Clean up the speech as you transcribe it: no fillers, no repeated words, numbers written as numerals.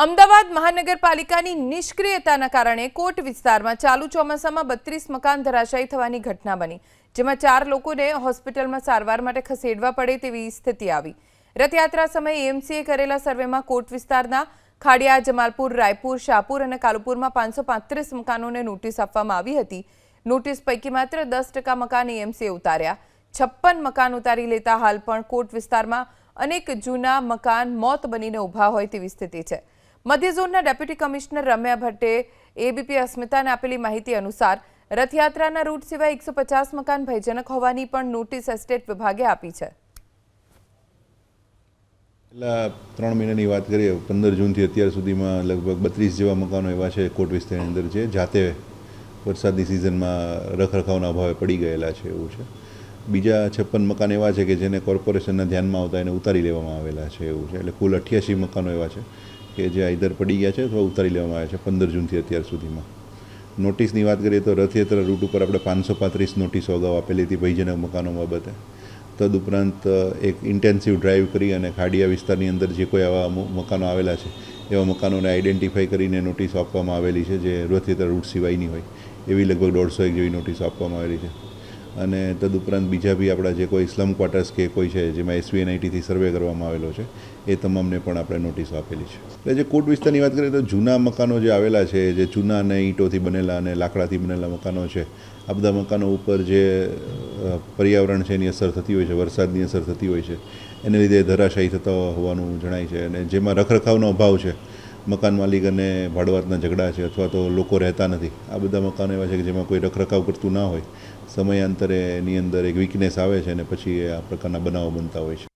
અમદાવાદ મહાનગરપાલિકાની નિષ્ક્રિયતાના કારણે કોટ વિસ્તારમાં ચાલુ ચોમાસામાં 32 મકાન ધરાશાયી થવાની ઘટના બની, જેમાં 4 લોકોને હોસ્પિટલમાં સારવાર માટે ખસેડવા પડે તેવી સ્થિતિ આવી। રથયાત્રા સમયે એએમસીએ કરેલા સર્વેમાં કોટ વિસ્તારના ખાડિયા, જમાલપુર, રાયપુર, શાહપુર અને કાલુપુરમાં 535 મકાનોને નોટિસ આપવામાં આવી હતી। નોટિસ પૈકી માત્ર 10% મકાન એએમસીએ ઉતાર્યા। 56 મકાન ઉતારી લેતા હાલ પણ કોટ વિસ્તારમાં અનેક જૂના મકાન મોત બનીને ઊભા હોય તેવી સ્થિતિ છે। મધ્ય ઝોનના ડેપ્યુટી કમિશનર રમ્યા ભટ્ટે એબીપી અસ્મિતાને આપેલી માહિતી અનુસાર રથયાત્રાના રૂટ સિવાય 150 મકાન ભયજનક હોવાની પણ નોટિસ એસ્ટેટ વિભાગે આપી છે। 3 મહિનાની વાત કરીએ, 15 જૂનથી અત્યાર સુધીમાં લગભગ 32 જેવા મકાનો એવા છે કોટ વિસ્તારની અંદર જે જાતે વરસાદની સિઝનમાં રખરખાવના અભાવે પડી ગયેલા છે એવું છે। બીજા 56 મકાન એવા છે કે જેને કોર્પોરેશનના ધ્યાનમાં આવતા એને ઉતારી લેવામાં આવેલા છે એવું છે। એટલે કુલ 88 મકાનો એવા છે કે જે આઈધર પડી ગયા છે અથવા ઉતારી લેવામાં આવ્યા છે 15 જૂનથી અત્યાર સુધીમાં। નોટિસની વાત કરીએ તો રથયાત્રા રૂટ ઉપર આપણે 535 નોટિસો અગાઉ આપેલી હતી ભયજનક મકાનો બાબતે। તદુપરાંત એક ઇન્ટેન્સિવ ડ્રાઈવ કરી અને ખાડિયા વિસ્તારની અંદર જે કોઈ આવા મકાનો આવેલા છે એવા મકાનોને આઈડેન્ટિફાઈ કરીને નોટિસ આપવામાં આવેલી છે જે રથયાત્રા રૂટ સિવાયની હોય એવી લગભગ 150 જેવી નોટિસ આપવામાં આવેલી છે। અને તદુપરાંત બીજા બી આપણા જે કોઈ સ્લમ ક્વાર્ટર્સ કે કોઈ છે જેમાં એસવીએનઆઈટીથી સર્વે કરવામાં આવેલો છે એ તમામને પણ આપણે નોટિસો આપેલી છે। એટલે જે કોટ વિસ્તારની વાત કરીએ તો જૂના મકાનો જે આવેલા છે, જે ચૂના અને ઈંટોથી બનેલા અને લાકડાથી બનેલા મકાનો છે, આ બધા મકાનો ઉપર જે પર્યાવરણ છે એની અસર થતી હોય છે, વરસાદની અસર થતી હોય છે, એને લીધે ધરાશાયી થતા હોવાનું જણાય છે। અને જેમાં રખરખાવનો અભાવ છે, મકાન માલિક અને ભાડુઆતના ઝઘડા છે અથવા તો લોકો રહેતા નથી, આ બધા મકાનો એવા છે કે જેમાં કોઈ રખરખાવ કરતું ના હોય, સમયાંતરે એની અંદર એક વીકનેસ આવે છે અને પછી આ પ્રકારના બનાવો બનતા હોય છે।